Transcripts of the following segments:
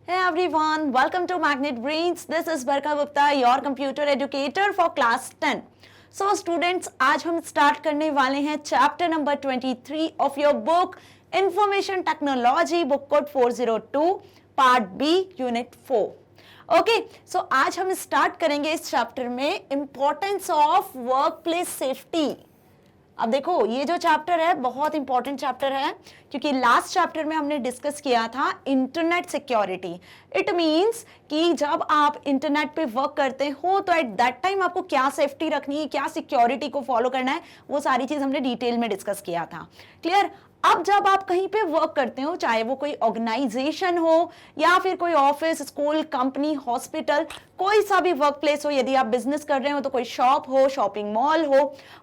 Hey everyone, welcome to Magnet Brains. This is Barka Gupta, your computer educator for class 10. So students, आज हम start करने वाले हैं chapter number 23 of your book information technology, book code 402, part B, unit 4. Okay, so आज हम start करेंगे इस chapter में importance of work place safety. अब देखो, ये जो चैप्टर है बहुत इंपॉर्टेंट चैप्टर है क्योंकि लास्ट चैप्टर में हमने डिस्कस किया था इंटरनेट सिक्योरिटी. इट मींस कि जब आप इंटरनेट पे वर्क करते हो तो एट दैट टाइम आपको क्या सेफ्टी रखनी है, क्या सिक्योरिटी को फॉलो करना है, वो सारी चीज हमने डिटेल में डिस्कस किया था. क्लियर? अब जब आप कहीं पे वर्क करते हो, चाहे वो कोई ऑर्गेनाइजेशन हो या फिर कोई ऑफिस, स्कूल, कंपनी, हॉस्पिटल, कोई सा भी वर्क प्लेस हो, यदि आप बिजनेस कर रहे हो तो कोई शॉप हो, शॉपिंग मॉल हो,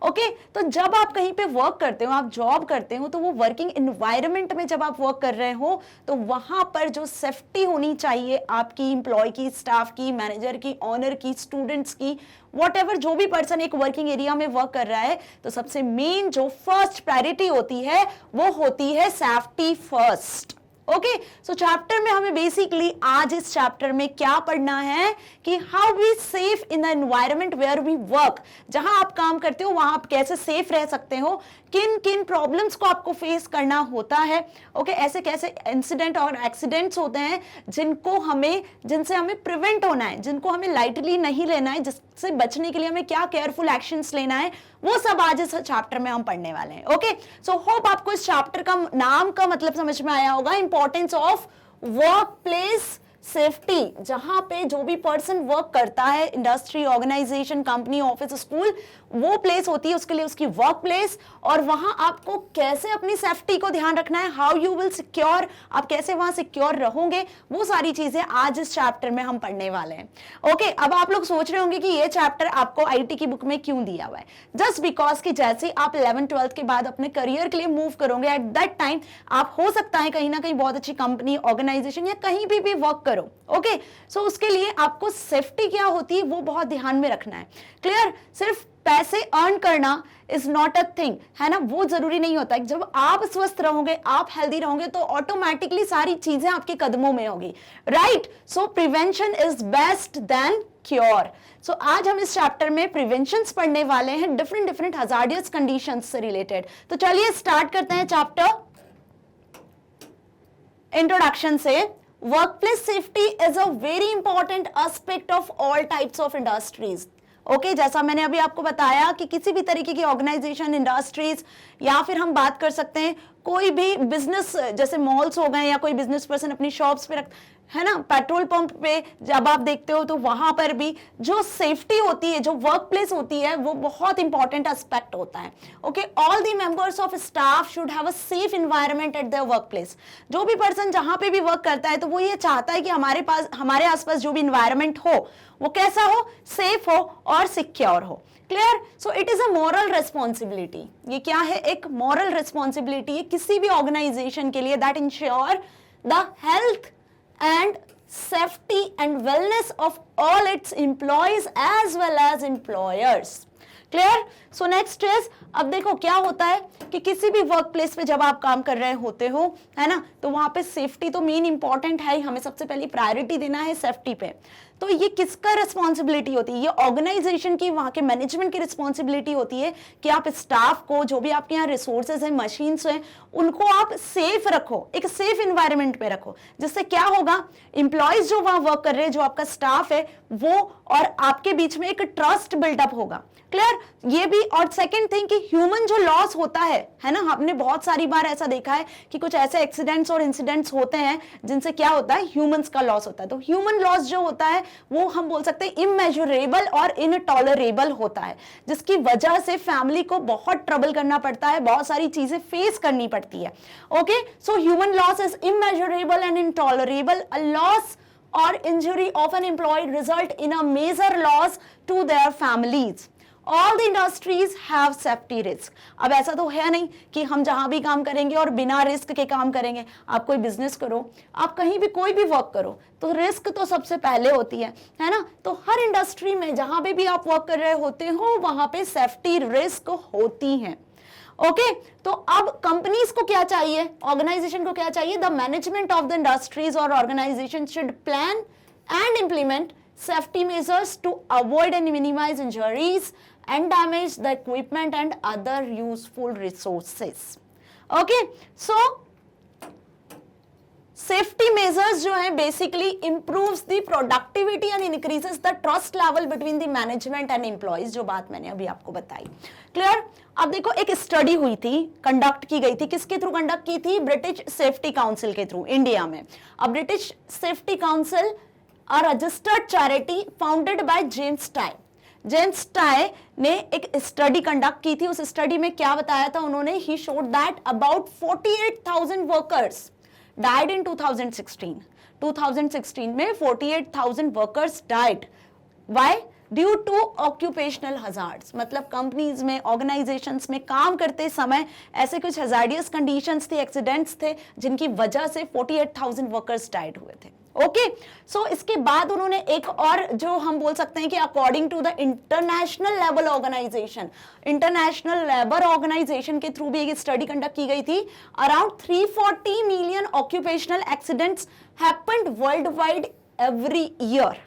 ओके, तो जब आप कहीं पे वर्क करते हो, आप जॉब करते हो, तो वो वर्किंग एनवायरनमेंट में जब आप वर्क कर रहे हो तो वहां पर जो सेफ्टी होनी चाहिए आपकी एम्प्लॉय की, स्टाफ की, मैनेजर की, ऑनर की, स्टूडेंट्स की, वॉट जो भी पर्सन एक वर्किंग एरिया में वर्क कर रहा है, तो सबसे मेन जो फर्स्ट प्रायोरिटी होती है वो होती है सेफ्टी फर्स्ट. ओके, सो चैप्टर में हमें बेसिकली आज इस चैप्टर में क्या पढ़ना है कि how we safe in the environment where we work. जहां आप काम करते हो वहां आप कैसे सेफ रह सकते हो, किन किन प्रॉब्लम्स को आपको फेस करना होता है. ओके, ऐसे कैसे इंसिडेंट और एक्सीडेंट्स होते हैं जिनसे हमें प्रिवेंट होना है, जिनको हमें लाइटली नहीं लेना है, जिससे बचने के लिए हमें क्या केयरफुल एक्शंस लेना है, वो सब आज इस चैप्टर में हम पढ़ने वाले हैं. ओके, सो होप आपको इस चैप्टर का नाम का मतलब समझ में आया होगा, importance of work place safety. जहां पे जो भी पर्सन वर्क करता है, industry, organisation, company, office, school, वो प्लेस होती है उसके लिए उसकी वर्क प्लेस, और वहां आपको कैसे अपनी सेफ्टी को ध्यान रखना है, हाउ यू विल सिक्योर, आप कैसे वहां सिक्योर रहोगे, वो सारी चीजें आज इस चैप्टर में हम पढ़ने वाले हैं. ओके, अब आप लोग सोच रहे होंगे कि ये चैप्टर आपको आईटी की बुक में क्यों दिया हुआ है. जस्ट बिकॉज कि जैसे आप 11th-12th के बाद अपने करियर के लिए मूव करोगे, एट दैट टाइम आप हो सकता है कहीं ना कहीं बहुत अच्छी कंपनी, ऑर्गेनाइजेशन या कहीं भी वर्क करो. ओके, सो उसके लिए आपको सेफ्टी क्या होती है वो बहुत ध्यान में रखना है. क्लियर? सिर्फ पैसे अर्न करना इज नॉट अ थिंग, है ना, वो जरूरी नहीं होता. जब आप स्वस्थ रहोगे, आप हेल्दी रहोगे, तो ऑटोमेटिकली सारी चीजें आपके कदमों में होगी. Right? So prevention is best then cure. So आज हम इस चैप्टर में प्रिवेंशंस पढ़ने वाले हैं, डिफरेंट हजार्डियस कंडीशंस से रिलेटेड. तो चलिए स्टार्ट करते हैं चैप्टर इंट्रोडक्शन से. Workplace safety is a very important aspect of all types of industries. Okay, जैसा मैंने अभी आपको बताया कि किसी भी तरीके की ऑर्गेनाइजेशन, इंडस्ट्रीज, या फिर हम बात कर सकते हैं कोई भी बिजनेस, जैसे मॉल्स हो गए, या कोई बिजनेस पर्सन अपनी शॉप्स पे है ना, पेट्रोल पंप पे जब आप देखते हो तो वहां पर भी जो सेफ्टी होती है, जो वर्क प्लेस होती है, वो बहुत इंपॉर्टेंट एस्पेक्ट होता है. Okay, all the members of staff should have a safe environment eight their work place. जो भी पर्सन जहां पे भी वर्क करता है तो वो ये चाहता है कि हमारे आसपास जो भी एनवायरनमेंट हो वो कैसा हो, सेफ हो और सिक्योर हो. Clear? So it is a moral responsibility. ये क्या है? एक मॉरल रिस्पॉन्सिबिलिटी है किसी भी ऑर्गेनाइजेशन के लिए that ensure the health and safety and wellness of all its employees as well as employers. Clear? So next is, अब देखो क्या होता है कि किसी भी वर्क प्लेस पे जब आप काम कर रहे होते हो, है ना, तो वहां पे सेफ्टी तो मेन इंपॉर्टेंट है, हमें सबसे पहले प्रायोरिटी देना है सेफ्टी पे. तो ये किसका रिस्पॉन्सिबिलिटी होती है? ये ऑर्गेनाइजेशन की, वहां के मैनेजमेंट की रिस्पॉन्सिबिलिटी होती है कि आप स्टाफ को, जो भी आपके यहाँ रिसोर्सेज हैं, मशीन्स हैं, उनको आप सेफ रखो, एक सेफ इन्वायरमेंट पे रखो, जिससे क्या होगा, इंप्लॉयज जो वहां वर्क कर रहे हैं, जो आपका स्टाफ है, वो और आपके बीच में एक ट्रस्ट बिल्डअप होगा. क्लियर? ये भी. और सेकंड थिंग कि ह्यूमन जो लॉस होता है ना, हमने बहुत सारी बार ऐसा देखा है कि कुछ ऐसे एक्सीडेंट्स और इंसिडेंट्स होते हैं जिनसे क्या होता है, ह्यूमंस का लॉस होता है. तो ह्यूमन लॉस जो होता है वो हम बोल सकते हैं इमेजरेबल और इनटॉलरेबल होता है, जिसकी वजह से फैमिली को बहुत ट्रबल करना पड़ता है, बहुत सारी चीजें फेस करनी पड़ती है. Okay, so human loss is immeasurable and intolerable. A loss or injury of an employee result in a major loss to their families. All the industries have safety risk. अब ऐसा तो है नहीं कि हम जहां भी काम करेंगे और बिना रिस्क के काम करेंगे. आप कोई बिजनेस करो, आप कहीं भी कोई भी वर्क करो, तो रिस्क तो सबसे पहले होती है ना. तो हर इंडस्ट्री में जहां पे भी आप वर्क कर रहे होते हो वहां पे सेफ्टी रिस्क होती हैं. ओके तो अब कंपनीज को क्या चाहिए, ऑर्गेनाइजेशन को क्या चाहिए, the management of the industries और organisation should plan and implement safety measures to avoid and minimise injuries and damage the equipment and other useful resources. Okay so safety measures जो है basically improves the productivity and increases the trust level between the management and employees, जो बात मैंने अभी आपको बताई। Clear? अब देखो एक स्टडी हुई थी, कंडक्ट की गई थी, किसके थ्रू कंडक्ट की थी, ब्रिटिश सेफ्टी काउंसिल के थ्रू इंडिया में। अब British safety council a registered charity founded by James tie. James tie ने एक स्टडी कंडक्ट की थी, उस स्टडी में क्या बताया था उन्होंने, he showed that about 48,000 workers died in 2016. 2016 में 48,000 workers died. Why? Due to occupational hazards. मतलब कंपनीज में, ऑर्गेनाइजेशंस में काम करते समय ऐसे कुछ hazardous conditions थे, एक्सीडेंट्स थे, जिनकी वजह से 48,000 वर्कर्स डाइड हुए थे। ओके सो इसके बाद उन्होंने एक और जो हम बोल सकते हैं कि according to the international level organisation, international labour organisation के थ्रू भी एक स्टडी कंडक्ट की गई थी, around 340 million occupational accidents happened worldwide every year.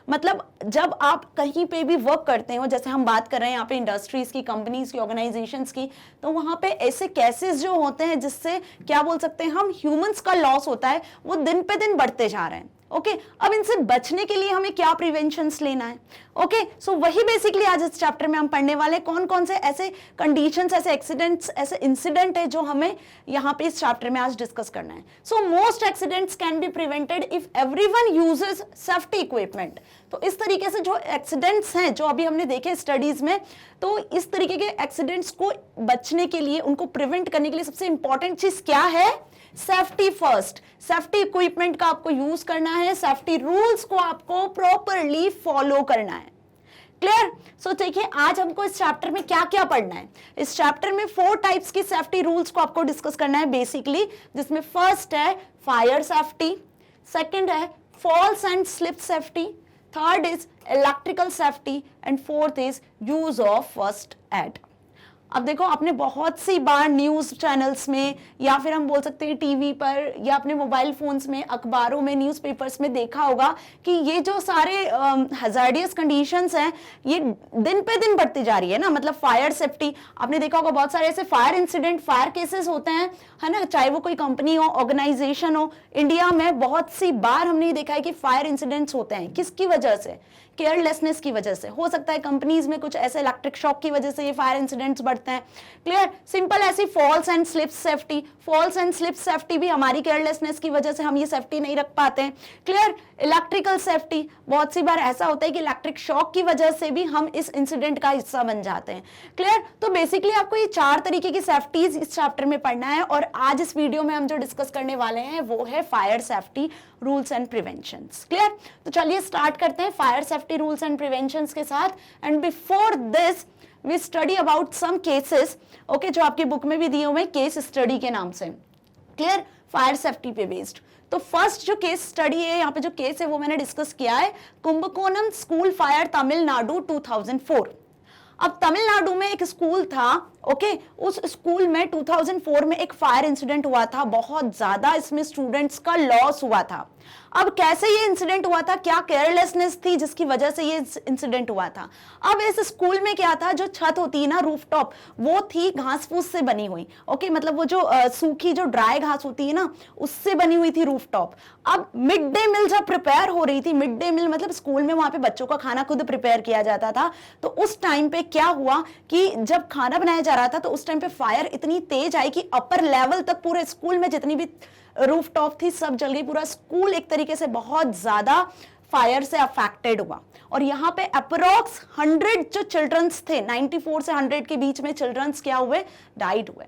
मतलब जब आप कहीं पे भी वर्क करते हो, जैसे हम बात कर रहे हैं यहाँ पे इंडस्ट्रीज की, कंपनीज की, ऑर्गेनाइजेशंस की, तो वहां पे ऐसे केसेस जो होते हैं जिससे क्या बोल सकते हैं हम, ह्यूमंस का लॉस होता है, वो दिन पे दिन बढ़ते जा रहे हैं। ओके अब इनसे बचने के लिए हमें क्या प्रिवेंशंस लेना है। ओके सो वही बेसिकली आज इस चैप्टर में हम पढ़ने वाले हैं, कौन कौन से ऐसे कंडीशंस, ऐसे एक्सीडेंट्स, ऐसे इंसिडेंट है जो हमें यहाँ पे इस चैप्टर में आज डिस्कस करना है। So most accidents can be prevented if everyone uses safety equipment. तो इस तरीके से जो एक्सीडेंट्स हैं जो अभी हमने देखे स्टडीज में, तो इस तरीके के एक्सीडेंट्स को बचने के लिए, उनको प्रिवेंट करने के लिए सबसे इंपॉर्टेंट चीज क्या है, सेफ्टी फर्स्ट। सेफ्टी इक्विपमेंट का आपको यूज करना है, सेफ्टी रूल्स को आपको प्रॉपरली फॉलो करना है। क्लियर? सो देखिए आज हमको इस चैप्टर में क्या क्या पढ़ना है। इस चैप्टर में 4 टाइप्स की सेफ्टी रूल्स को आपको डिस्कस करना है बेसिकली, जिसमें फर्स्ट है फायर सेफ्टी, सेकंड है falls and slip safety, third is electrical safety and fourth is use of first aid. अब देखो आपने बहुत सी बार न्यूज चैनल्स में या फिर हम बोल सकते हैं टीवी पर या अपने मोबाइल फोन्स में, अखबारों में, न्यूज़पेपर्स में देखा होगा कि ये जो सारे हैजार्डियस कंडीशंस हैं ये दिन पे दिन बढ़ती जा रही है ना। मतलब फायर सेफ्टी आपने देखा होगा, बहुत सारे ऐसे फायर इंसिडेंट, फायर केसेस होते हैं, है ना, चाहे वो कोई कंपनी हो, ऑर्गेनाइजेशन हो। इंडिया में बहुत सी बार हमने देखा है कि फायर इंसिडेंट्स होते हैं, किसकी वजह से, केयरलेसनेस की वजह से। हो सकता है कंपनीज में कुछ ऐसे इलेक्ट्रिक शॉक की वजह से ये फायर इंसिडेंट्स बढ़ते हैं। क्लियर? सिंपल ऐसी falls and slip safety, falls and slip safety भी हमारी केयरलेसनेस की वजह से हम ये सेफ्टी नहीं रख पाते हैं। क्लियर? इलेक्ट्रिकल सेफ्टी, बहुत सी बार ऐसा होता है कि इलेक्ट्रिक शॉक की वजह से भी हम इस इंसिडेंट का हिस्सा बन जाते हैं। क्लियर? तो बेसिकली आपको ये 4 तरीके की सेफ्टीज इस चैप्टर में पढ़ना है, और आज इस वीडियो में हम जो डिस्कस करने वाले हैं वो है fire safety rules and preventions. Clear? तो चलिए स्टार्ट करते हैं fire safety rules and preventions के साथ। And before this we study about some cases, okay, जो आपकी बुक में भी दिए हुए केस स्टडी के नाम से। क्लियर? फायर सेफ्टी पे बेस्ड। तो फर्स्ट जो केस स्टडी है, यहाँ पे जो केस है वो मैंने डिस्कस किया है, कुंभकोणम स्कूल फायर तमिलनाडु 2004। अब तमिलनाडु में एक स्कूल था, ओके, उस स्कूल में 2004 में एक फायर इंसिडेंट हुआ था, बहुत ज्यादा इसमें स्टूडेंट्स का लॉस हुआ था। अब कैसे ये इंसिडेंट हुआ था, क्या केयरलेसनेस थी जिसकी वजह से ये इंसिडेंट हुआ था। अब इस स्कूल में क्या था, जो छत होती है ना, रूफटॉप, वो थी घास फूस से बनी हुई। ओके, मतलब वो जो सूखी जो ड्राई घास होती है ना, उससे बनी हुई थी रूफटॉप। अब मिड डे मील जब प्रिपेयर हो रही थी, मिड डे मील मतलब स्कूल में वहां पे बच्चों का खाना खुद प्रिपेयर किया जाता था, तो उस टाइम पे क्या हुआ कि जब खाना बनाया जा रहा था तो उस टाइम पे फायर इतनी तेज आई कि अपर लेवल तक पूरे स्कूल में जितनी भी रूफटॉप थी सब जल गई। पूरा स्कूल एक तरीके से बहुत ज्यादा फायर से अफेक्टेड हुआ। और यहाँ पे अप्रोक्स 100 जो चिल्ड्रंस थे, 94 से 100 के बीच में चिल्ड्रंस क्या हुए, डाइड हुए।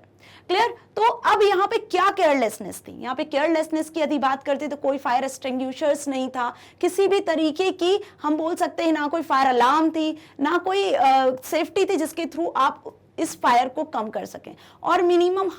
क्लियर? तो अब यहाँ पे क्या केयरलेसनेस थी, यहाँ पे केयरलेसनेस की यदि बात करते तो कोई फायर एक्सटिंग्विशर्स नहीं था, किसी भी तरीके की हम बोल सकते हैं ना कोई फायर अलार्म थी, ना कोई सेफ्टी थी जिसके थ्रू आप इस फायर को कम कर सकें। और मिनिमम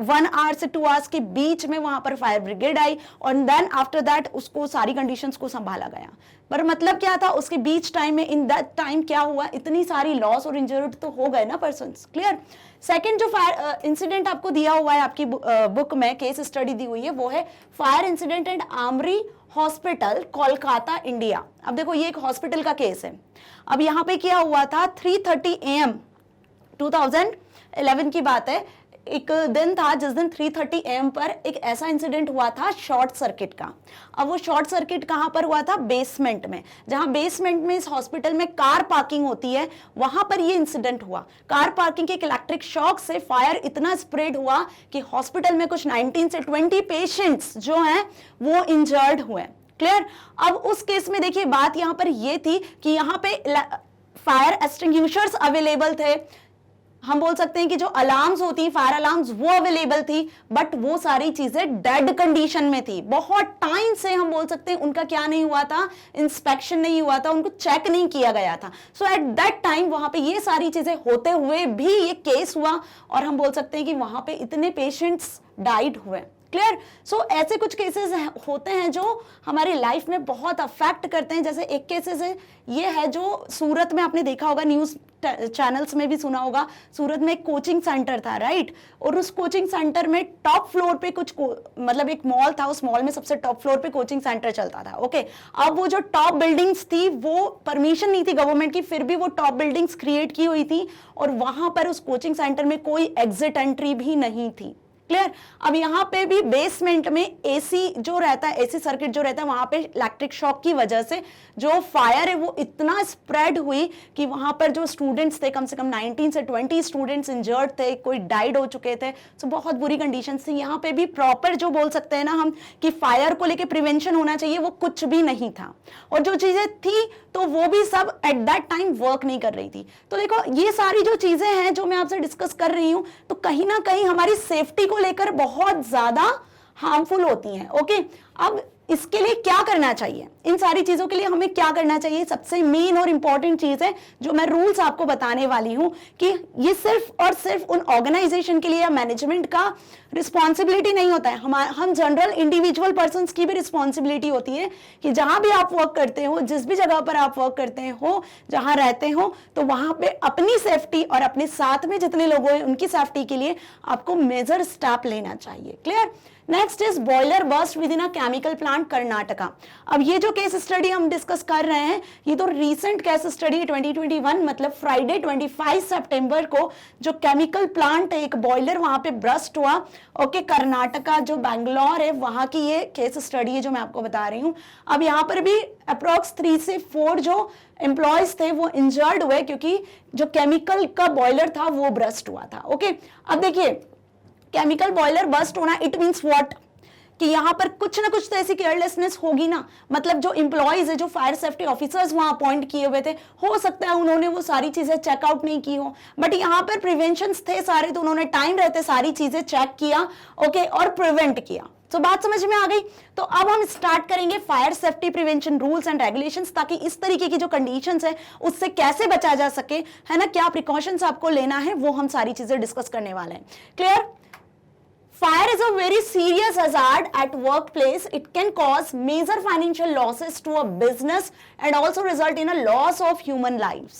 1 आवर से 2 आवर्स के बीच में वहां पर फायर ब्रिगेड आई और देन आफ्टर दैट उसको सारी कंडीशंस को संभाला गया। पर मतलब क्या था, उसके बीच टाइम में, इन दैट टाइम क्या हुआ, इतनी सारी लॉस और इंजर्ड तो हो गए ना पर्सन्स। क्लियर। सेकंड जो फायर इंसिडेंट आपको दिया हुआ है आपकी बुक में, केस स्टडी दी हुई है, वो है fire incident and armoury hospital Kolkata India. अब देखो ये एक हॉस्पिटल का केस है। अब यहाँ पे क्या हुआ था, 3:30 AM 2011 की बात है, एक दिन था जिस दिन 3:30 AM पर एक ऐसा इंसिडेंट हुआ था शॉर्ट सर्किट का। अब वो शॉर्ट सर्किट कहां पर हुआ था, बेसमेंट में। जहां बेसमेंट में इस हॉस्पिटल में कार पार्किंग होती है, वहां पर ये इंसिडेंट हुआ। कार पार्किंग के इलेक्ट्रिक शॉक से फायर इतना स्प्रेड हुआ कि हॉस्पिटल में कुछ 19 से 20 पेशेंट्स जो हैं वो इंजर्ड हुए। क्लियर। अब उस केस में देखिए बात यहां पर ये थी कि यहां पे फायर एक्सटिंग्विशर्स अवेलेबल थे, हम बोल सकते हैं कि जो अलार्म्स होती फायर अलार्म्स वो अवेलेबल थी, बट वो सारी चीजें डेड कंडीशन में थी। बहुत टाइम से हम बोल सकते हैं उनका क्या नहीं हुआ था, इंस्पेक्शन नहीं हुआ था, उनको चेक नहीं किया गया था। सो एट दैट टाइम वहां पे ये सारी चीजें होते हुए भी ये केस हुआ और हम बोल सकते हैं कि वहां पे इतने पेशेंट्स डाइड हुए। क्लियर। सो ऐसे कुछ केसेस होते हैं जो हमारी लाइफ में बहुत अफेक्ट करते हैं। जैसे एक केसेस है, ये है जो सूरत में आपने देखा होगा, न्यूज चैनल्स में भी सुना होगा, सूरत में एक कोचिंग सेंटर था, राइट। और उस कोचिंग सेंटर में टॉप फ्लोर पे कुछ मतलब एक मॉल था, उस मॉल में सबसे टॉप फ्लोर पे कोचिंग सेंटर चलता था। ओके। अब वो जो टॉप बिल्डिंग्स थी वो परमिशन नहीं थी गवर्नमेंट की, फिर भी वो टॉप बिल्डिंग्स क्रिएट की हुई थी और वहां पर उस कोचिंग सेंटर में कोई एग्जिट एंट्री भी नहीं थी। क्लियर। अब यहाँ पे भी बेसमेंट में एसी जो रहता है, एसी सर्किट जो रहता है, वहां पे इलेक्ट्रिक शॉक की वजह से जो फायर है वो इतना स्प्रेड हुई कि वहां पर जो स्टूडेंट्स थे, कम से कम 19 से 20 स्टूडेंट्स इंजर्ड थे, कोई डाइड हो चुके थे। सो बहुत बुरी कंडीशन थी। यहाँ पे भी प्रॉपर जो बोल सकते हैं ना हम कि फायर को लेके प्रिवेंशन होना चाहिए, वो कुछ भी नहीं था। और जो चीजें थी तो वो भी सब एट दैट टाइम वर्क नहीं कर रही थी। तो देखो ये सारी जो चीजें हैं जो मैं आपसे डिस्कस कर रही हूं, तो कहीं ना कहीं हमारी सेफ्टी को लेकर बहुत ज्यादा हार्मफुल होती हैं। ओके। अब इसके लिए क्या करना चाहिए, इन सारी चीजों के लिए हमें क्या करना चाहिए, सबसे मेन और इंपॉर्टेंट चीज है जो मैं रूल्स आपको बताने वाली हूं कि ये सिर्फ और सिर्फ उन ऑर्गेनाइजेशन के लिए या मैनेजमेंट का रिस्पॉन्सिबिलिटी नहीं होता है, हम जनरल इंडिविजुअल पर्संस की भी रिस्पॉन्सिबिलिटी होती है कि जहां भी आप वर्क करते हो, जिस भी जगह पर आप वर्क करते हो, जहां रहते हो, तो वहां पे अपनी सेफ्टी और अपने साथ में जितने लोग हैं उनकी सेफ्टी के लिए आपको मेजर स्टेप लेना चाहिए। Clear. Next is boiler burst with in a chemical plant Karnataka. अब ये जो केस स्टडी हम डिस्कस कर रहे हैं ये तो रीसेंट केस स्टडी 2021 मतलब फ्राइडे 25 सितंबर को जो केमिकल प्लांट है, एक बॉयलर वहां पे ब्रस्ट हुआ। ओके। कर्नाटका जो बैंगलोर है वहां की ये केस स्टडी है जो मैं आपको बता रही हूँ। अब यहाँ पर भी अप्रोक्स 3 से 4 जो एम्प्लॉयज थे वो इंजर्ड हुए क्योंकि जो केमिकल का बॉयलर था वो ब्रस्ट हुआ था। ओके। अब देखिए केमिकल बॉयलर बर्स्ट होना इट मींस व्हाट, कि यहां पर कुछ ना कुछ तो ऐसी केयरलेसनेस होगी ना। मतलब जो इंप्लॉइज है, जो फायर सेफ्टी ऑफिसर्स वहां अपॉइंट किए हुए थे, हो सकता है उन्होंने वो सारी चीजें चेकआउट नहीं की हो, बट यहां पर प्रिवेंशंस थे सारे, तो उन्होंने टाइम रहते सारी चीजें चेक किया। ओके। और प्रिवेंट किया। तो बात समझ में आ गई। तो अब हम स्टार्ट करेंगे fire safety prevention rules and regulations, ताकि इस तरीके की जो कंडीशंस है उससे कैसे बचा जा सके, है ना, क्या प्रिकॉशंस आपको लेना है, वो हम सारी चीजें डिस्कस करने वाले हैं। Clear. Fire is a very serious hazard at workplace. It can cause major financial losses to a business and also result in a loss of human lives.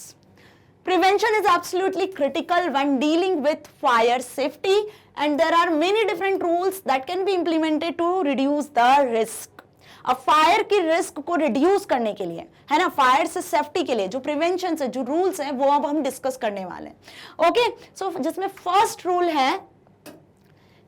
Prevention is absolutely critical when dealing with fire safety, and there are many different rules that can be implemented to reduce the risk. अब fire की risk को reduce करने के लिए, है ना, fire से safety के लिए जो प्रिवेंशन है, जो रूल्स हैं, वो अब हम डिस्कस करने वाले हैं। ओके। सो जिसमें फर्स्ट रूल है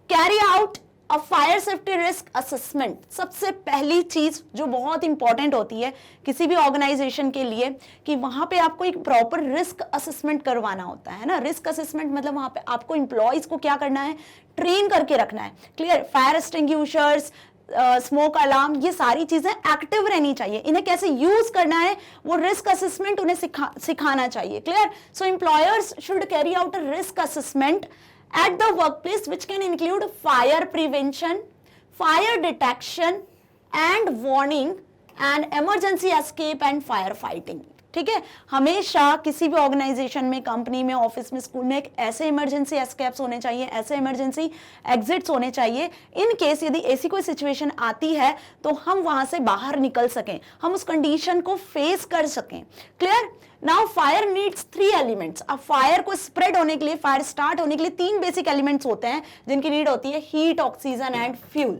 carry out a fire safety risk assessment. सबसे पहली चीज जो बहुत इंपॉर्टेंट होती है किसी भी ऑर्गेनाइजेशन के लिए कि वहां पे आपको एक प्रॉपर रिस्क असेसमेंट करवाना होता है ना। रिस्क असेसमेंट मतलब वहां पे आपको इंप्लॉइज को क्या करना है, ट्रेन करके रखना है। Clear. Fire extinguishers, smoke alarm, ये सारी चीजें एक्टिव रहनी चाहिए। इन्हें कैसे यूज करना है वो रिस्क असेसमेंट उन्हें सिखाना चाहिए। Clear. So employers should carry out a risk assessment at the workplace which can include fire prevention, fire detection and warning and emergency escape and firefighting. ठीक है, हमेशा किसी भी ऑर्गेनाइजेशन में, कंपनी में, ऑफिस में, स्कूल में एक ऐसे इमरजेंसी एस्केप्स होने चाहिए, ऐसे इमरजेंसी एग्जिट्स होने चाहिए, इन केस यदि ऐसी कोई सिचुएशन आती है तो हम वहां से बाहर निकल सकें, हम उस कंडीशन को फेस कर सकें। Clear? Now fire needs 3 elements. अब फायर को स्प्रेड होने के लिए, फायर स्टार्ट होने के लिए 3 बेसिक एलिमेंट्स होते हैं जिनकी नीड होती है, heat, oxygen and fuel.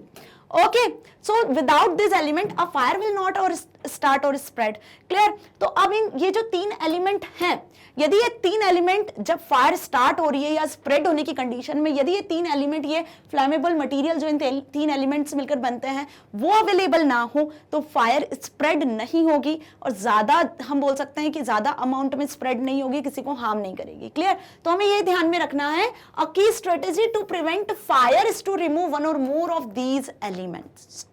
Okay, so without this element a fire will not or start or spread. Clear? तो अब ये जो 3 एलिमेंट हैं, यदि ये 3 एलिमेंट जब फायर स्टार्ट हो रही है या स्प्रेड होने की कंडीशन में, यदि ये 3 एलिमेंट, ये फ्लेमेबल मटेरियल जो इन 3 एलिमेंट्स मिलकर बनते हैं वो अवेलेबल ना हो तो फायर स्प्रेड नहीं होगी, और ज्यादा हम बोल सकते हैं कि ज्यादा अमाउंट में स्प्रेड नहीं होगी, किसी को हार्म नहीं करेगी। क्लियर? तो हमें ये ध्यान में रखना है, a key strategy to prevent fire is to remove one or more of these elements.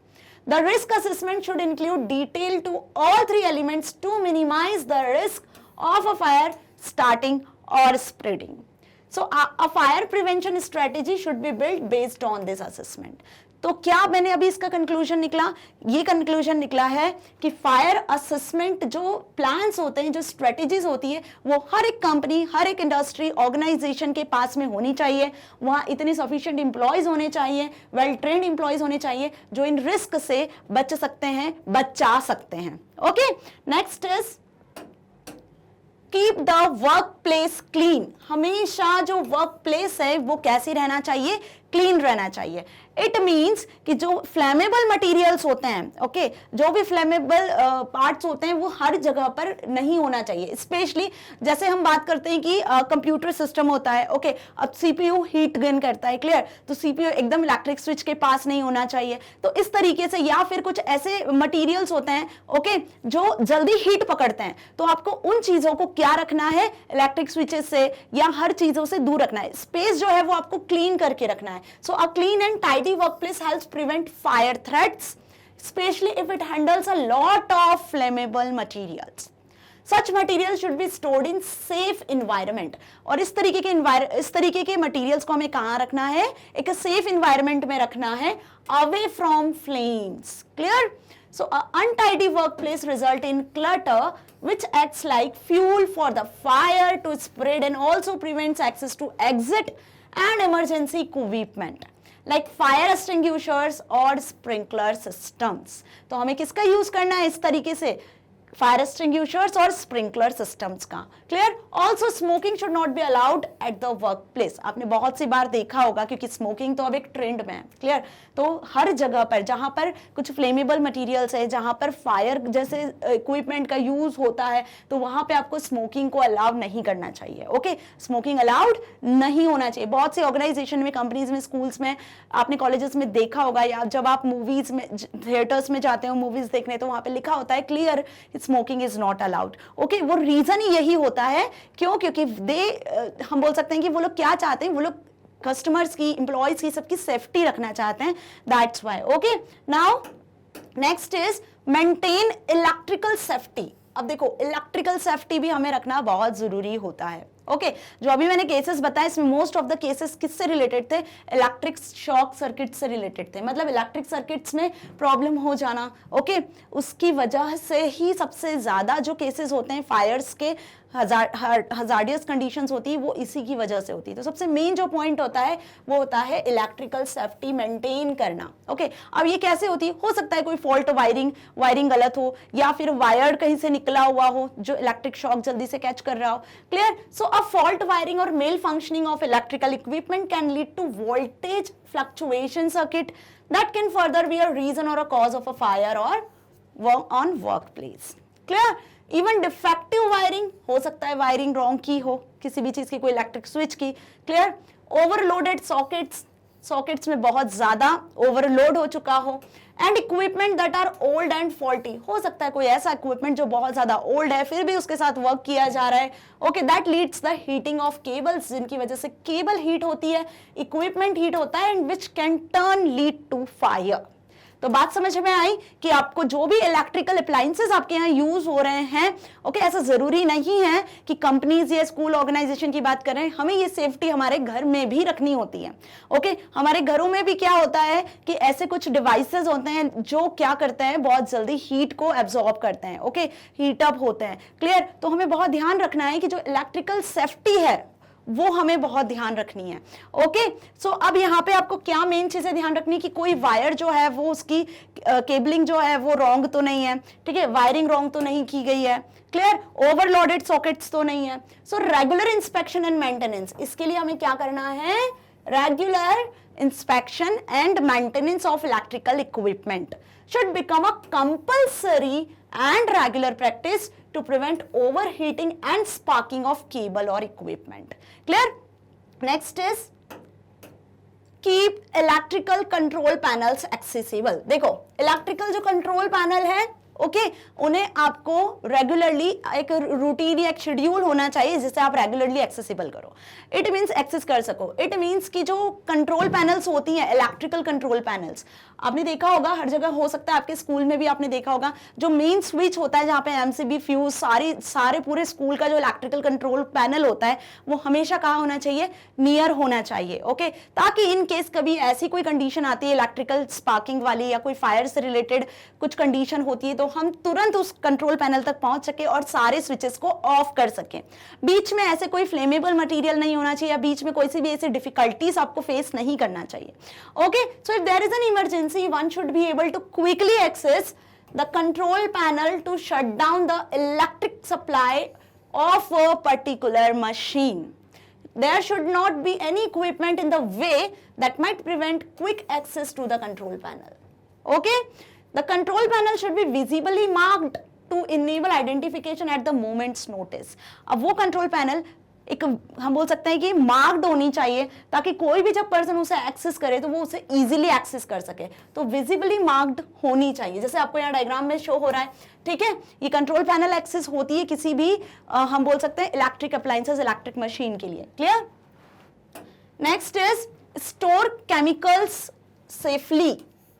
The risk assessment should include detail to all 3 elements to minimize the risk of a fire starting or spreading. So a fire prevention strategy should be built based on this assessment. तो क्या मैंने अभी इसका conclusion निकला? ये conclusion निकला है कि फायर असेसमेंट जो प्लान्स होते हैं, जो स्ट्रेटेजीज होती है, वो हर एक कंपनी, हर एक इंडस्ट्री, ऑर्गेनाइजेशन के पास में होनी चाहिए। वहाँ इतने सफिशिएंट एम्प्लॉयज होने चाहिए, वेल ट्रेन्ड एम्प्लॉयज होने चाहिए जो इन रिस्क से बच सकते हैं, बचा सकते हैं। Okay, next is keep the work place clean. हमेशा जो वर्क प्लेस है वो कैसी रहना चाहिए? क्लीन रहना चाहिए। इट मीन्स कि जो फ्लेमेबल मटेरियल्स होते हैं, ओके, जो भी फ्लेमेबल पार्ट्स होते हैं वो हर जगह पर नहीं होना चाहिए। स्पेशली जैसे हम बात करते हैं कि कंप्यूटर सिस्टम होता है, ओके, अब सीपीयू हीट गेन करता है, क्लियर, तो सीपीयू एकदम इलेक्ट्रिक स्विच के पास नहीं होना चाहिए। तो इस तरीके से, या फिर कुछ ऐसे मटीरियल्स होते हैं, ओके, जो जल्दी हीट पकड़ते हैं, तो आपको उन चीजों को क्या रखना है? इलेक्ट्रिक स्विचेस से या हर चीजों से दूर रखना है। स्पेस जो है वो आपको क्लीन करके रखना है। So a clean and tidy workplace helps prevent fire threats, especially if it handles a lot of flammable materials. Such materials should be stored in safe environment. और इस तरीके के materials को हमें कहाँ रखना है? एक safe environment में रखना है, away from flames. Clear? So a untidy workplace result in clutter, which acts like fuel for the fire to spread and also prevents access to exit and emergency equipment like fire extinguishers or sprinkler systems. तो हमें किसका use करना है इस तरीके से? Fire extinguishers और sprinkler systems का। Clear? Also smoking should not be allowed at the work place. आपने बहुत सी बार देखा होगा, क्योंकि स्मोकिंग तो अब एक ट्रेंड में है। क्लियर? तो हर जगह पर जहां पर कुछ फ्लेमेबल मटेरियल्स है, जहां पर फायर जैसे इक्विपमेंट का यूज होता है, तो वहां पे आपको स्मोकिंग को अलाउ नहीं करना चाहिए। ओके, स्मोकिंग अलाउड नहीं होना चाहिए। बहुत सी ऑर्गेनाइजेशन में, कंपनीज में, स्कूल्स में, आपने कॉलेजेस में देखा होगा, या जब आप मूवीज में, थिएटर्स में जाते हो मूवीज देखने, तो वहां पे लिखा होता है clear, smoking is not allowed. Okay, वो रीजन ही यही होता है। क्यों? क्योंकि हम बोल सकते हैं कि वो लोग क्या चाहते हैं, वो लोग कस्टमर्स की, एम्प्लॉयज की, सबकी सेफ्टी रखना चाहते हैं। That's why. Okay, now next is maintain electrical safety. अब देखो, इलेक्ट्रिकल सेफ्टी भी हमें रखना बहुत जरूरी होता है। ओके, जो अभी मैंने केसेस बताए, इसमें मोस्ट ऑफ द केसेस किससे रिलेटेड थे? इलेक्ट्रिक शॉक सर्किट से रिलेटेड थे। मतलब इलेक्ट्रिक सर्किट्स में प्रॉब्लम हो जाना, ओके, उसकी वजह से ही सबसे ज्यादा जो केसेस होते हैं फायर्स के, हजार्डियस कंडीशंस होती है, वो इसी की वजह से होती है। तो सबसे मेन जो पॉइंट होता है वो होता है इलेक्ट्रिकल सेफ्टी मेंटेन करना। ओके, अब ये कैसे होती है? हो सकता है कोई फॉल्ट, वायरिंग गलत हो, या फिर वायर कहीं से निकला हुआ हो जो इलेक्ट्रिक शॉक जल्दी से कैच कर रहा हो। Clear? So a fault wiring or malfunctioning of electrical equipment can lead to voltage fluctuation circuit that can further be a reason or a cause of a fire or on workplace. Clear? Even defective wiring हो सकता है, wiring wrong की हो किसी भी चीज की, कोई इलेक्ट्रिक स्विच की। क्लियर? ओवरलोडेड सॉकेट्स में बहुत ज्यादा ओवरलोड हो चुका हो, and equipment that are old and faulty. हो सकता है कोई ऐसा इक्विपमेंट जो बहुत ज्यादा ओल्ड है, फिर भी उसके साथ वर्क किया जा रहा है। Okay, that leads the heating of cables, जिनकी वजह से केबल हीट होती है, इक्विपमेंट हीट होता है, and which can turn lead to fire. तो बात समझ में आई कि आपको जो भी इलेक्ट्रिकल अप्लायंसेस आपके यहाँ यूज हो रहे हैं, ओके, ऐसा जरूरी नहीं है कि कंपनीज या स्कूल ऑर्गेनाइजेशन की बात करें, हमें ये सेफ्टी हमारे घर में भी रखनी होती है। ओके, हमारे घरों में भी क्या होता है कि ऐसे कुछ डिवाइसेस होते हैं जो क्या करते हैं, बहुत जल्दी हीट को एब्जॉर्ब करते हैं, ओके, हीट अप होते हैं। क्लियर? तो हमें बहुत ध्यान रखना है कि जो इलेक्ट्रिकल सेफ्टी है वो हमें बहुत ध्यान रखनी है। ओके, सो अब यहाँ पे आपको क्या मेन चीजें ध्यान रखनी है कि कोई वायर जो है वो उसकी केबलिंग जो है वो रॉन्ग तो नहीं है, ठीक है, वायरिंग रॉन्ग तो नहीं की गई है, क्लियर, ओवरलोडेड सॉकेट्स तो नहीं है। So regular inspection and maintenance, इसके लिए हमें क्या करना है, regular inspection and maintenance of electrical equipment should become a compulsory and regular practice to prevent overheating and sparking of cable or equipment. Clear? Next is keep electrical control panels accessible. देखो electrical जो control panel है, okay, उन्हें आपको regularly एक routine या एक schedule होना चाहिए जिसे आप रेगुलरली एक्सेसिबल करो। इट मींस एक्सेस कर सको। इट मींस कि जो कंट्रोल पैनल्स होती हैं, इलेक्ट्रिकल कंट्रोल पैनल्स, आपने देखा होगा हर जगह, हो सकता है आपके स्कूल में भी आपने देखा होगा, जो मेन स्विच होता है जहाँ पे एमसीबी, फ्यूज, सारे पूरे स्कूल का जो इलेक्ट्रिकल कंट्रोल पैनल होता है वो हमेशा कहाँ होना चाहिए, नियर होना चाहिए। ओके, ताकि इन केस कभी ऐसी कोई कंडीशन आती है इलेक्ट्रिकल स्पार्किंग वाली या कोई फायर से रिलेटेड कुछ कंडीशन होती है तो हम तुरंत उस कंट्रोल पैनल तक पहुंच सके और सारे स्विचेस को ऑफ कर सके। बीच में ऐसे कोई फ्लेमेबल मटेरियल नहीं होना चाहिए या बीच में कोई सी भी ऐसी डिफिकल्टीज आपको फेस नहीं करना चाहिए। Okay, so if there is an emergency, one should be able to quickly access the control panel to shut down the electric supply of a particular machine. There should not be any equipment in the way that might prevent quick access to the control panel. Okay? The control panel should be visibly marked to enable identification at the moment's notice. अब वो control panel एक हम बोल सकते हैं कि marked होनी चाहिए ताकि कोई भी जब पर्सन उसे एक्सेस करे तो वो उसे इजीली एक्सेस कर सके। तो विजिबली मार्क्ड होनी चाहिए, जैसे आपको यहाँ डायग्राम में शो हो रहा है, ठीक है। ये कंट्रोल पैनल एक्सेस होती है किसी भी हम बोल सकते हैं इलेक्ट्रिक अप्लायंसेस, इलेक्ट्रिक मशीन के लिए। Clear? Next is store chemicals safely.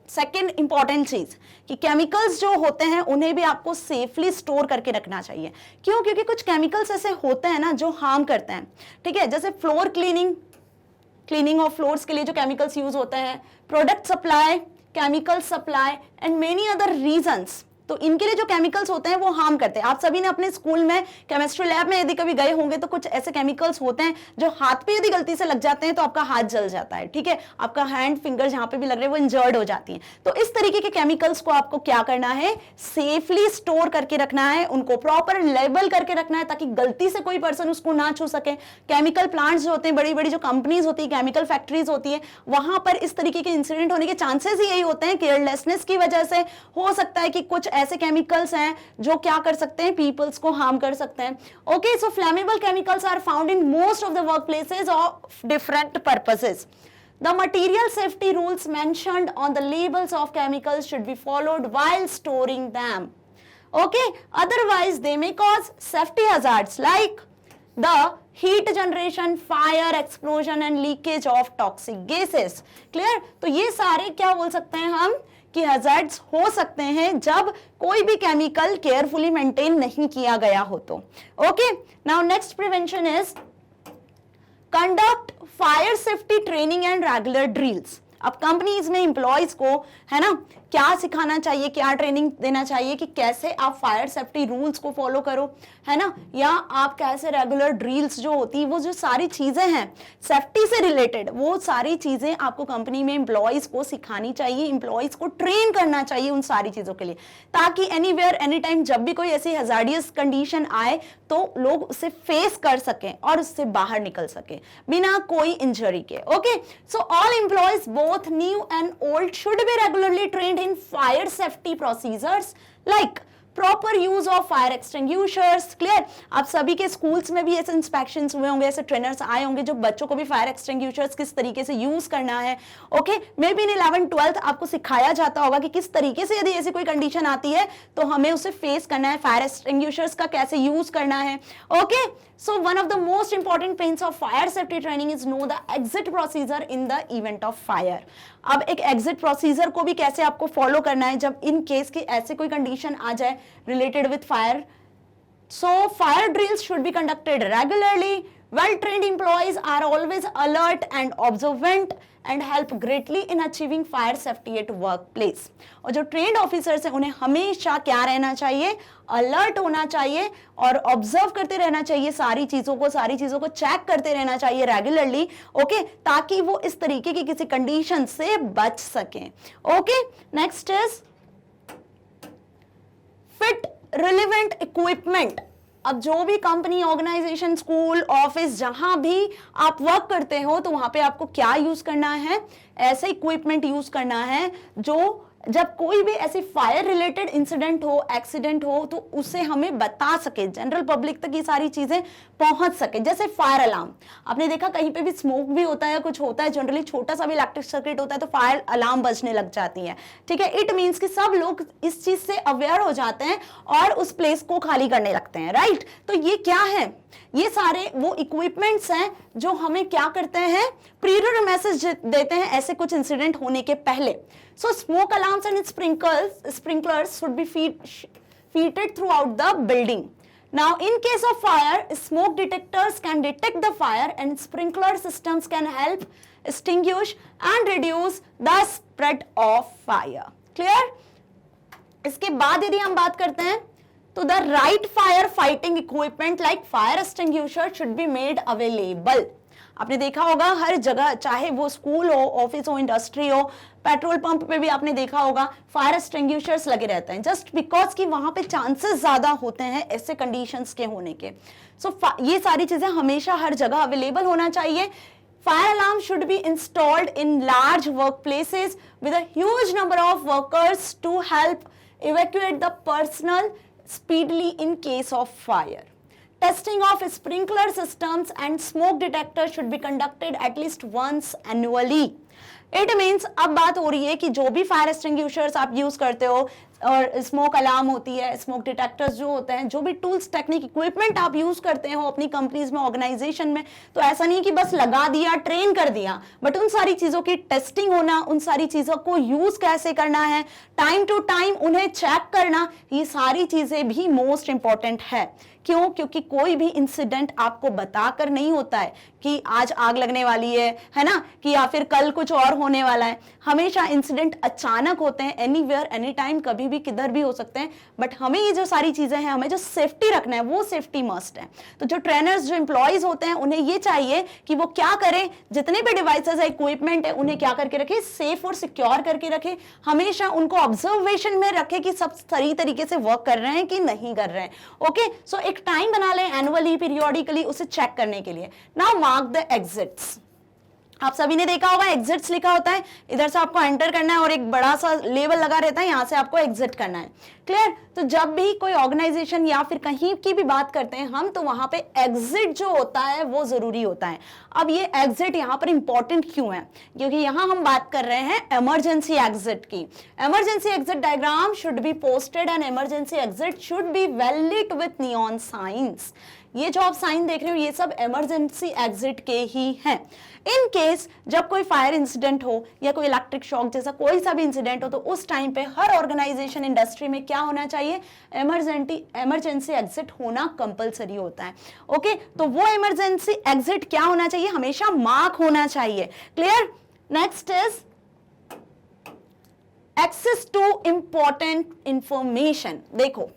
Second important चीज कि केमिकल्स जो होते हैं उन्हें भी आपको सेफली स्टोर करके रखना चाहिए। क्यों? क्योंकि कुछ केमिकल्स ऐसे होते हैं ना जो हार्म करते हैं, ठीक है। जैसे फ्लोर क्लीनिंग ऑफ फ्लोर्स के लिए जो केमिकल्स यूज होते हैं, product supply, chemical supply and many other reasons, तो इनके लिए जो केमिकल्स होते हैं वो हार्म करते हैं। आप सभी ने अपने स्कूल में केमिस्ट्री लैब में यदि कभी गए होंगे तो कुछ ऐसे केमिकल्स होते हैं जो हाथ पे यदि गलती से लग जाते हैं तो आपका हाथ जल जाता है, ठीक है, आपका हैंड, फिंगर जहां पे भी लग रहे हैं वो इंजर्ड हो जाती हैं। तो इस तरीके के केमिकल्स को आपको क्या करना है, सेफली स्टोर करके रखना है, उनको प्रॉपर लेबल करके रखना है ताकि गलती से कोई पर्सन उसको ना छू सके। केमिकल प्लांट्स जो होते हैं, बड़ी बड़ी जो कंपनीज होती है, केमिकल फैक्ट्रीज होती है, वहां पर इस तरीके के इंसिडेंट होने के चांसेस ही यही होते हैं, केयरलेसनेस की वजह से हो सकता है कि कुछ ऐसे केमिकल्स हैं जो क्या कर सकते हैं, पीपल्स को हार्म कर सकते हैं। Okay, so flammable chemicals are found in most of the work places of different purposes. The material safety rules mentioned on the labels of chemicals should be followed while storing them. Okay, otherwise they may cause safety hazards like the heat generation, fire, explosion and leakage of toxic gases. Clear? तो ये सारे क्या बोल सकते हैं हम कि hazards हो सकते हैं जब कोई भी केमिकल केयरफुली मेंटेन नहीं किया गया हो तो। Okay, now next prevention is conduct fire safety training and regular drills. अब कंपनीज में एम्प्लॉयज को है ना क्या सिखाना चाहिए, क्या ट्रेनिंग देना चाहिए कि कैसे आप फायर सेफ्टी रूल्स को फॉलो करो, है ना, या आप कैसे रेगुलर ड्रिल्स जो होती है, वो जो सारी चीजें हैं सेफ्टी से रिलेटेड, वो सारी चीजें आपको कंपनी में एम्प्लॉयज को सिखानी चाहिए, एम्प्लॉयज को ट्रेन करना चाहिए उन सारी चीजों के लिए, ताकि एनीवेयर एनी टाइम जब भी कोई ऐसी हैजार्डियस कंडीशन आए तो लोग उसे फेस कर सकें और उससे बाहर निकल सके बिना कोई इंजरी के। Okay, so all employees both new and old should be regularly trained in fire safety procedures like proper use of fire extinguishers. Clear? आप सभी के स्कूल्स में भी ऐसे इंस्पेक्शंस हुए होंगे, ऐसे ट्रेनर्स आए होंगे जो बच्चों को भी फायर एक्सटिंग्विशर्स किस तरीके से यूज करना है। Okay, may be in 11th-12th आपको सिखाया जाता होगा कि किस तरीके से यदि ऐसी कोई कंडीशन आती है तो हमें उसे फेस करना है, फायर एक्सटिंग्विशर्स का कैसे यूज करना है। Okay, so one of the most important points of fire safety training is know the exit procedure in the event of fire. अब एक एग्जिट प्रोसीजर को भी कैसे आपको फॉलो करना है जब इन केस की ऐसे कोई कंडीशन आ जाए related with fire. So fire drills should be conducted regularly. Well-trained employees are always alert and observant and help greatly in achieving fire safety at workplace. और जो trained officers हैं उन्हें हमेशा क्या रहना चाहिए, alert होना चाहिए और observe करते रहना चाहिए सारी चीज़ों को check करते रहना चाहिए regularly, okay, ताकि वो इस तरीके की किसी condition से बच सकें. Okay, next is fit relevant equipment. अब जो भी कंपनी, ऑर्गेनाइजेशन, स्कूल, ऑफिस, जहां भी आप वर्क करते हो तो वहां पे आपको क्या यूज करना है, ऐसे इक्विपमेंट यूज करना है जो जब कोई भी ऐसी फायर रिलेटेड इंसिडेंट हो, एक्सीडेंट हो, तो उसे हमें बता सके, जनरल पब्लिक तक ये सारी चीजें पहुंच सके. जैसे फायर अलार्म, आपने देखा कहीं पे भी स्मोक भी होता है, कुछ होता है, जनरली छोटा सा भी इलेक्ट्रिक सर्किट होता है तो फायर अलार्म बजने लग जाती है. ठीक है, इट मीन्स कि सब लोग इस चीज से अवेयर हो जाते हैं और उस प्लेस को खाली करने लगते हैं. राइट, तो ये क्या है, ये सारे वो इक्विपमेंट्स हैं जो हमें क्या करते हैं, प्रीरियर मैसेज देते हैं ऐसे कुछ इंसिडेंट होने के पहले. So smoke alarms and sprinklers should be fitted throughout the building. Now in case of fire, smoke detectors can detect the fire and sprinkler systems can help extinguish and reduce the spread of fire. Clear? इसके बाद यदि हम बात करते हैं तो the right fire fighting equipment like fire extinguisher should be made available. आपने देखा होगा हर जगह, चाहे वो स्कूल हो, ऑफिस हो, इंडस्ट्री हो, पेट्रोल पंप पे भी आपने देखा होगा फायर एक्सटिंग्विशर्स लगे रहते हैं, जस्ट बिकॉज कि वहां पे चांसेस ज्यादा होते हैं ऐसे कंडीशंस के होने के. सो ये सारी चीजें हमेशा हर जगह अवेलेबल होना चाहिए. Fire alarm should be installed in large workplaces with a huge number of workers to help evacuate the personnel speedily in case of fire. Testing of sprinkler systems and smoke detectors should be conducted at least once annually. It means अब बात हो रही है कि जो भी fire extinguishers आप use करते हो और स्मोक अलार्म होती है, स्मोक डिटेक्टर्स जो होते हैं, जो भी टूल्स, टेक्निक, इक्विपमेंट आप यूज करते हो अपनी कंपनीज में, ऑर्गेनाइजेशन में, तो ऐसा नहीं कि बस लगा दिया, ट्रेन कर दिया, बट उन सारी चीजों की टेस्टिंग होना, उन सारी चीजों को यूज कैसे करना है, टाइम टू टाइम उन्हें चेक करना, ये सारी चीजें भी मोस्ट इंपॉर्टेंट है. क्यों? क्योंकि कोई भी इंसिडेंट आपको बताकर नहीं होता है कि आज आग लगने वाली है ना, कि या फिर कल कुछ और होने वाला है. हमेशा इंसिडेंट अचानक होते हैं, एनीवेयर, एनी टाइम, कभी भी किधर भी हो सकते हैं. बट हमें ये जो सारी चीजें हैं, हमें जो सेफ्टी रखना है वो सेफ्टी मस्ट है. तो जो ट्रेनर्स, जो एम्प्लॉयज होते हैं, उन्हें ये चाहिए कि वो क्या करें, जितने भी डिवाइसेस है, इक्विपमेंट है, उन्हें क्या करके रखे, सेफ और सिक्योर करके रखे. हमेशा उनको ऑब्जर्वेशन में रखे कि सब सही तरीके से वर्क कर रहे हैं कि नहीं कर रहे हैं. ओके, सो एक टाइम बना लें एनुअली, पीरियोडिकली, उसे चेक करने के लिए. Now mark the exits. आप सभी ने देखा होगा एग्जिट्स लिखा होता है, इधर से आपको एंटर करना है और एक बड़ा सा लेबल लगा रहता है, यहां से आपको एग्जिट करना है. क्लियर? तो जब भी कोई ऑर्गेनाइजेशन या फिर कहीं की भी बात करते हैं हम, तो वहां पे एग्जिट जो होता है वो जरूरी होता है. अब ये एग्जिट यहाँ पर इंपॉर्टेंट क्यों है? क्योंकि यहां हम बात कर रहे हैं इमरजेंसी एग्जिट की. Emergency exit diagram should be posted and emergency exit should be well lit with neon signs. ये जो आप साइन देख रहे हो ये सब इमरजेंसी एग्जिट के ही हैं. इन केस जब कोई फायर इंसिडेंट हो या कोई इलेक्ट्रिक शॉक जैसा कोई सा भी इंसिडेंट हो, तो उस टाइम पे हर ऑर्गेनाइजेशन, इंडस्ट्री में क्या होना चाहिए, इमरजेंसी एग्जिट होना कंपलसरी होता है. ओके, तो वो इमरजेंसी एग्जिट क्या होना चाहिए, हमेशा मार्क होना चाहिए. Clear? Next is access to important information. देखो,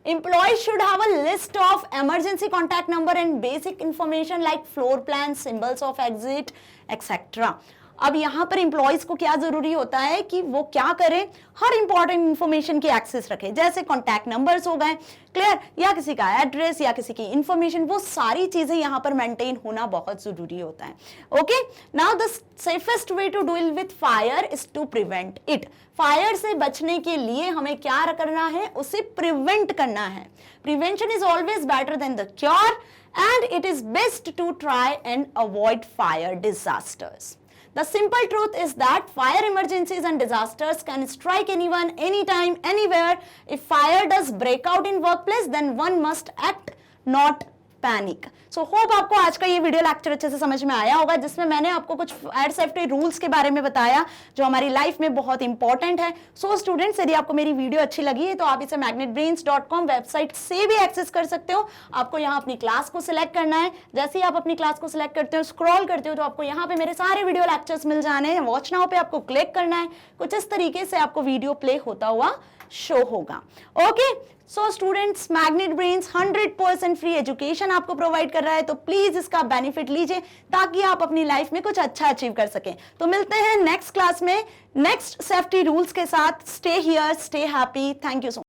employees should have a list of emergency contact number and basic information like floor plans, symbols of exit, etc. अब यहाँ पर इंप्लॉइज को क्या जरूरी होता है कि वो क्या करें, हर इंपॉर्टेंट इंफॉर्मेशन की एक्सेस रखें, जैसे कॉन्टैक्ट नंबर्स हो गए, क्लियर, या किसी का एड्रेस या किसी की इंफॉर्मेशन, वो सारी चीजें यहाँ पर मेंटेन होना बहुत जरूरी होता है. Okay, now the safest way to deal with fire is to prevent it. Fire से बचने के लिए हमें क्या करना है, उसे प्रिवेंट करना है. Prevention is always better than the cure and it is best to try and avoid fire disasters. The simple truth is that fire emergencies and disasters can strike anyone, anytime, anywhere. If fire does break out in workplace, then one must act, not panic. So hope आपको आज का ये video lecture अच्छे से समझ में आया होगा, जिसमें मैंने आपको कुछ फायर सेफ्टी रूल्स के बारे में बताया जो हमारी लाइफ में बहुत इंपॉर्टेंट है। सो स्टूडेंट्स, यदि आपको मेरी वीडियो अच्छी लगी है तो आप इसे magnetbrains.com वेबसाइट से भी एक्सेस कर सकते हो। आपको यहाँ अपनी क्लास को सिलेक्ट करना है। जैसे ही आप अपनी क्लास को सिलेक्ट करते हो, स्क्रॉल करते हो, तो आपको यहाँ पे मेरे सारे वीडियो लेक्चर्स मिल जाने हैं। वॉच नाउ पे आपको क्लिक करना है। कुछ इस तरीके से आपको वीडियो प्ले होता हुआ शो होगा। Okay, so students, magnet brains 100% free education आपको प्रोवाइड कर रहा है, तो प्लीज इसका बेनिफिट लीजिए ताकि आप अपनी लाइफ में कुछ अच्छा अचीव कर सकें। तो मिलते हैं नेक्स्ट क्लास में नेक्स्ट सेफ्टी रूल्स के साथ। Stay here, stay happy. Thank you so much.